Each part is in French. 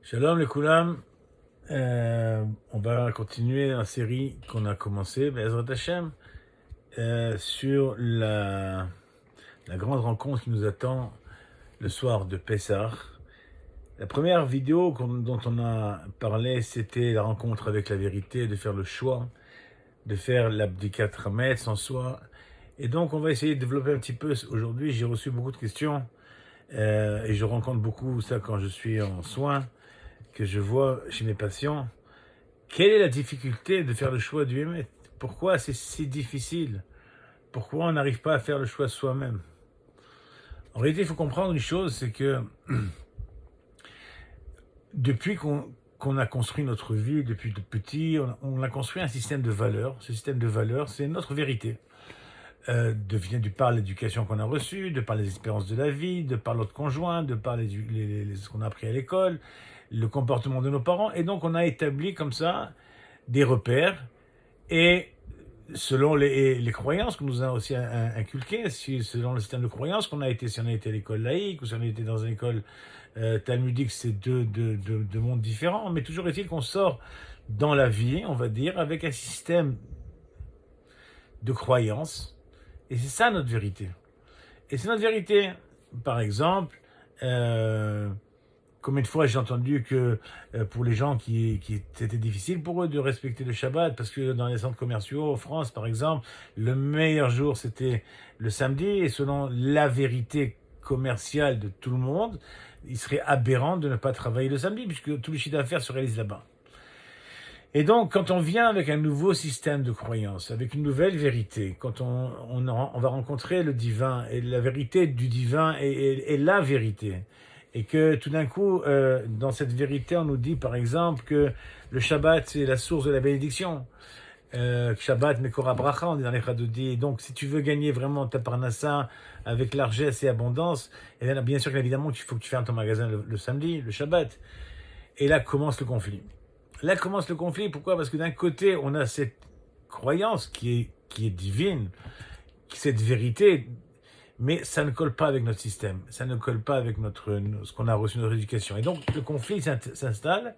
Shalom les Koulam. On va continuer la série qu'on a commencée, Be'ezrat Hashem, sur la grande rencontre qui nous attend le soir de Pessah. La première vidéo dont on a parlé, c'était la rencontre avec la vérité, de faire le choix, de faire l'abdikat Hametz en soi. Et donc on va essayer de développer un petit peu. Aujourd'hui, j'ai reçu beaucoup de questions et je rencontre beaucoup ça quand je suis en soins, que je vois chez mes patients. Quelle est la difficulté de faire le choix du Hémet? Pourquoi c'est si difficile? Pourquoi on n'arrive pas à faire le choix soi-même? En réalité, il faut comprendre une chose, c'est que depuis qu'on a construit notre vie, depuis tout petit, on a construit un système de valeurs. Ce système de valeurs, c'est notre vérité. Vient du par l'éducation qu'on a reçue, de par les expériences de la vie, de par notre conjoint, de par ce qu'on a appris à l'école, le comportement de nos parents. Et donc, on a établi comme ça des repères. Et selon les croyances qu'on nous a aussi inculquées, selon le système de croyances qu'on a été, si on a été à l'école laïque ou si on a été dans une école talmudique, c'est deux mondes différents. Mais toujours est-il qu'on sort dans la vie, on va dire, avec un système de croyances. Et c'est ça notre vérité. Et c'est notre vérité. Par exemple, combien de fois j'ai entendu que pour les gens c'était difficile pour eux de respecter le Shabbat, parce que dans les centres commerciaux en France, par exemple, le meilleur jour c'était le samedi, et selon la vérité commerciale de tout le monde, il serait aberrant de ne pas travailler le samedi, puisque tout le chiffre d'affaires se réalise là-bas. Et donc, quand on vient avec un nouveau système de croyance, avec une nouvelle vérité, quand on va rencontrer le divin, et la vérité du divin est la vérité, et que tout d'un coup, dans cette vérité, on nous dit par exemple que le Shabbat, c'est la source de la bénédiction. Shabbat, Mekora Bracha, on est dans les Chadodi. Et donc, si tu veux gagner vraiment ta parnassa avec largesse et abondance, et bien sûr qu'évidemment, il faut que tu fermes ton magasin le samedi, le Shabbat. Et là commence le conflit. Là commence le conflit. Pourquoi? Parce que d'un côté, on a cette croyance qui est divine, cette vérité, mais ça ne colle pas avec notre système, ça ne colle pas avec ce qu'on a reçu, notre éducation. Et donc, le conflit s'installe,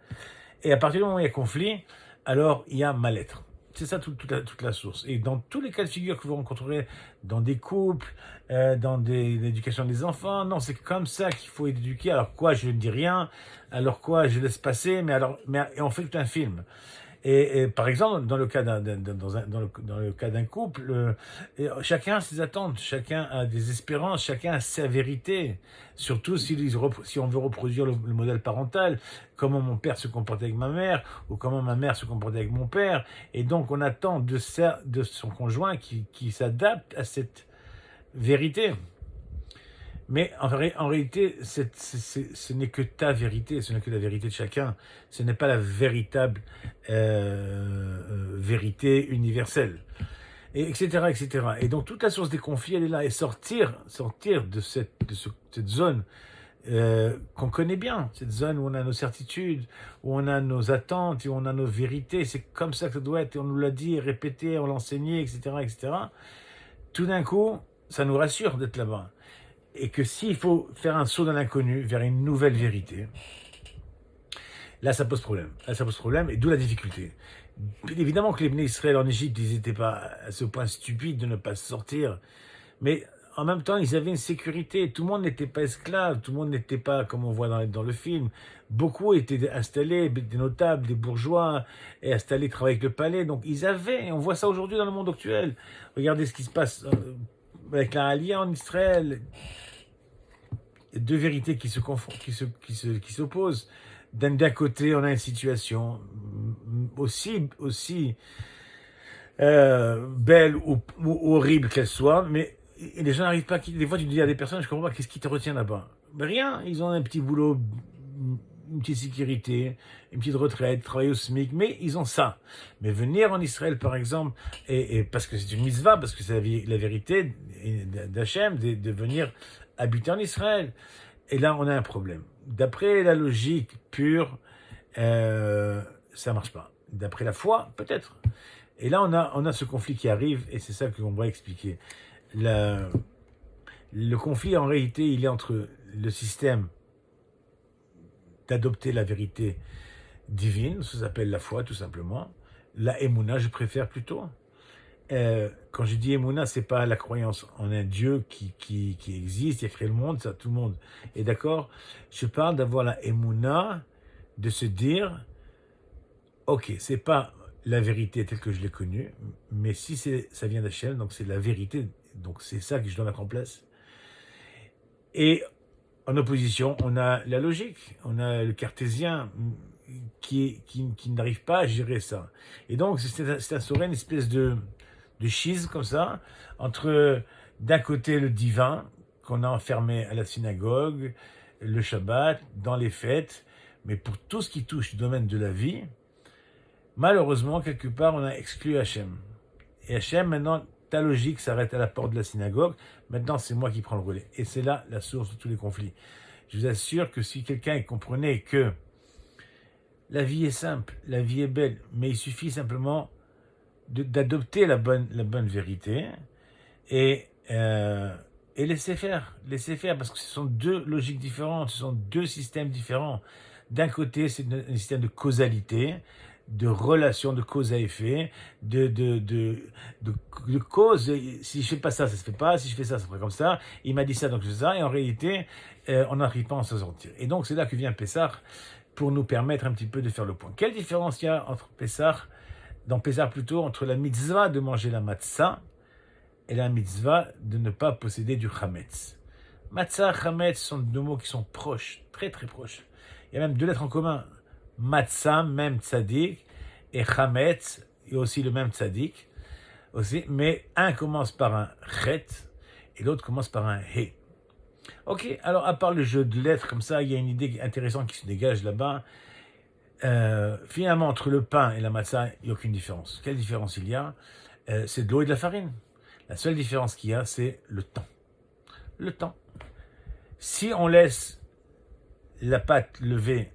et à partir du moment où il y a conflit, alors il y a mal-être. C'est ça toute la source. Et dans tous les cas de figure que vous rencontrerez, dans des couples, dans l'éducation des enfants, non, c'est comme ça qu'il faut éduquer. Alors quoi, je ne dis rien, alors quoi, je laisse passer, et on fait tout un film. Et par exemple, dans le cas d'un couple, chacun a ses attentes, chacun a des espérances, chacun a sa vérité. Surtout si on veut reproduire le modèle parental, comment mon père se comportait avec ma mère, ou comment ma mère se comportait avec mon père. Et donc, on attend de son conjoint qui s'adapte à cette vérité. Mais en réalité, ce n'est que ta vérité, ce n'est que la vérité de chacun. Ce n'est pas la véritable vérité universelle. Et etc., etc. Et donc toute la source des conflits, elle est là. Et sortir de cette zone qu'on connaît bien, cette zone où on a nos certitudes, où on a nos attentes, où on a nos vérités. C'est comme ça que ça doit être. Et on nous l'a dit, répété, on l'a enseigné, etc., etc. Tout d'un coup, ça nous rassure d'être là-bas. Et que s'il faut faire un saut dans l'inconnu vers une nouvelle vérité, là ça pose problème. Là ça pose problème, et d'où la difficulté. Évidemment que les Bnei Israël en Égypte, ils n'étaient pas à ce point stupides de ne pas sortir, mais en même temps, ils avaient une sécurité. Tout le monde n'était pas esclave, tout le monde n'était pas, comme on voit dans le film. Beaucoup étaient installés, des notables, des bourgeois, et installés, travaillaient avec le palais. Donc ils avaient, et on voit ça aujourd'hui dans le monde actuel. Regardez ce qui se passe avec la Aliyah en Israël. Deux vérités qui s'opposent. D'un côté, on a une situation aussi belle ou horrible qu'elle soit, mais les gens n'arrivent pas. Des fois, tu dis à des personnes, je comprends pas, qu'est-ce qui te retient là-bas? Mais rien, ils ont un petit boulot, une petite sécurité, une petite retraite, travailler au SMIC, mais ils ont ça. Mais venir en Israël, par exemple, et parce que c'est une mitzvah, parce que c'est la vérité d'Hachem, de venir habiter en Israël. Et là, on a un problème. D'après la logique pure, ça marche pas. D'après la foi, peut-être. Et là, on a ce conflit qui arrive, et c'est ça qu'on va expliquer. Le conflit, en réalité, il est entre le système d'adopter la vérité divine, ça s'appelle la foi tout simplement. La Emouna, je préfère plutôt. Quand je dis Emouna, c'est pas la croyance en un Dieu qui existe, qui a créé le monde, ça tout le monde est d'accord. Je parle d'avoir la Emouna, de se dire, ok, c'est pas la vérité telle que je l'ai connue, mais si ça vient d'Hachem, donc c'est la vérité, donc c'est ça que je dois mettre en place. Et en opposition, on a la logique, on a le cartésien qui n'arrive pas à gérer ça. Et donc, c'est instauré une espèce de schisme comme ça, entre d'un côté le divin, qu'on a enfermé à la synagogue, le Shabbat, dans les fêtes, mais pour tout ce qui touche le domaine de la vie, malheureusement, quelque part, on a exclu Hachem. Et Hachem, maintenant, ta logique s'arrête à la porte de la synagogue. Maintenant, c'est moi qui prends le relais. Et c'est là la source de tous les conflits. Je vous assure que si quelqu'un comprenait que la vie est simple, la vie est belle, mais il suffit simplement d'adopter la bonne vérité et laisser faire, parce que ce sont deux logiques différentes, ce sont deux systèmes différents. D'un côté, c'est un système de causalité, de relation de cause à effet, de cause. Si je fais pas ça, ça se fait pas. Si je fais ça, ça se fait comme ça. Il m'a dit ça, donc je fais ça. Et en réalité, on n'arrive pas à s'en sortir. Et donc, c'est là que vient Pessah pour nous permettre un petit peu de faire le point. Quelle différence il y a entre Pessah, dans Pessah plutôt, entre la mitzvah de manger la matzah et la mitzvah de ne pas posséder du chametz. Matzah, chametz sont deux mots qui sont proches, très très proches. Il y a même deux lettres en commun. Matzah, même tzaddik, et chametz, il y a aussi le même tzaddik, aussi, mais un commence par un chet et l'autre commence par un he. Ok, alors à part le jeu de lettres comme ça, il y a une idée intéressante qui se dégage là-bas. Finalement, entre le pain et la matzah, il n'y a aucune différence. Quelle différence il y a? C'est de l'eau et de la farine. La seule différence qu'il y a, c'est le temps. Le temps. Si on laisse la pâte levée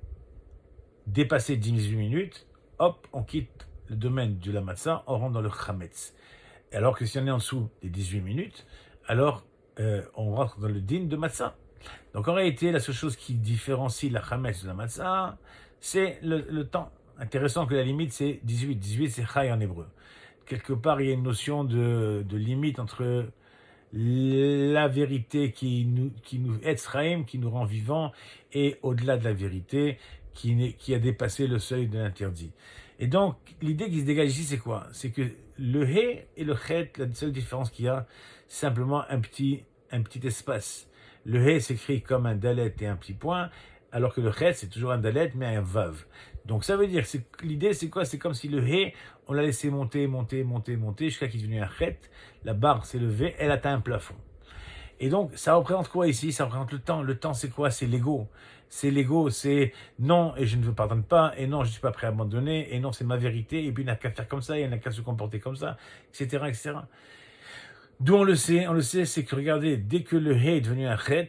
dépasser 18 minutes, hop, on quitte le domaine de la matzah, on rentre dans le chametz. Alors que si on est en dessous des 18 minutes, alors on rentre dans le din de matzah. Donc en réalité, la seule chose qui différencie la chametz de la matzah, c'est le temps. Intéressant que la limite c'est 18. 18 c'est chai en hébreu. Quelque part, il y a une notion de limite entre la vérité qui nous Etzraim, qui nous rend vivants, et au-delà de la vérité, qui a dépassé le seuil de l'interdit. Et donc, l'idée qui se dégage ici, c'est quoi? C'est que le he et le chet, la seule différence qu'il y a, c'est simplement un petit espace. Le he s'écrit comme un dalet et un petit point, alors que le chet, c'est toujours un dalet, mais un vav. Donc ça veut dire, l'idée c'est quoi? C'est comme si le he, on l'a laissé monter, jusqu'à qu'il est devenu un chet, la barre s'est levée, elle atteint un plafond. Et donc, ça représente quoi ici? Ça représente le temps. Le temps, c'est quoi? C'est l'ego. C'est l'ego, c'est non, et je ne veux pardonne pas, et non, je ne suis pas prêt à abandonner, et non, c'est ma vérité, et puis il n'a qu'à faire comme ça, il n'a qu'à se comporter comme ça, etc., etc. D'où on le sait, c'est que regardez, dès que le he est devenu un chet,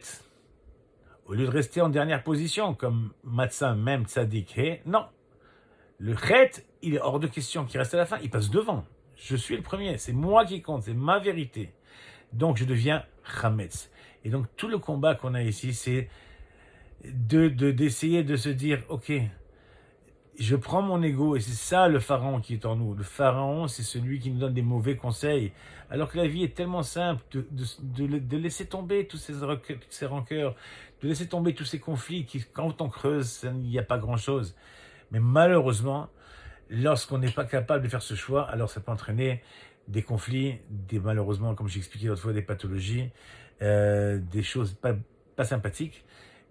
au lieu de rester en dernière position, comme matzah, même tzaddik, he, non. Le chet, il est hors de question qu'il reste à la fin, il passe devant. Je suis le premier, c'est moi qui compte, c'est ma vérité. Donc je deviens chametz. Et donc tout le combat qu'on a ici, c'est d'essayer de se dire, ok, je prends mon ego, et c'est ça le pharaon qui est en nous. Le pharaon, c'est celui qui nous donne des mauvais conseils, alors que la vie est tellement simple, de laisser tomber toutes ces rancœurs, de laisser tomber tous ces conflits qui, quand on creuse, il n'y a pas grand-chose. Mais malheureusement, lorsqu'on n'est pas capable de faire ce choix, alors ça peut entraîner des conflits, malheureusement, comme j'ai expliqué l'autre fois, des pathologies, des choses pas sympathiques.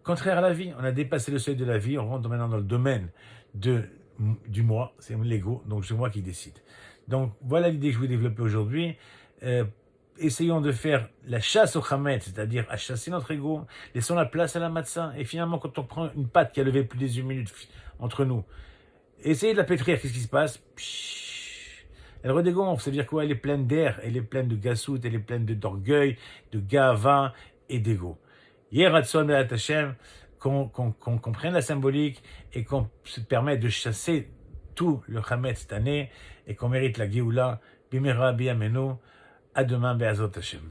Contraire à la vie, on a dépassé le seuil de la vie, on rentre maintenant dans le domaine du moi, c'est l'ego, donc c'est moi qui décide. Donc voilà l'idée que je voulais développer aujourd'hui. Essayons de faire la chasse au chametz, c'est-à-dire à chasser notre ego, laissons la place à la matzah, et finalement quand on prend une pâte qui a levé plus de 18 minutes entre nous, essayez de la pétrir, qu'est-ce qui se passe? Elle redégonfle, ça veut dire quoi? Elle est pleine d'air, elle est pleine de gassout, elle est pleine d'orgueil, de gava et d'ego. Yeratson Be'at Hashem, qu'on comprenne la symbolique et qu'on se permette de chasser tout le Chametz cette année et qu'on mérite la Géoula, Bimera Biyamenu, à demain Be'azot Hashem.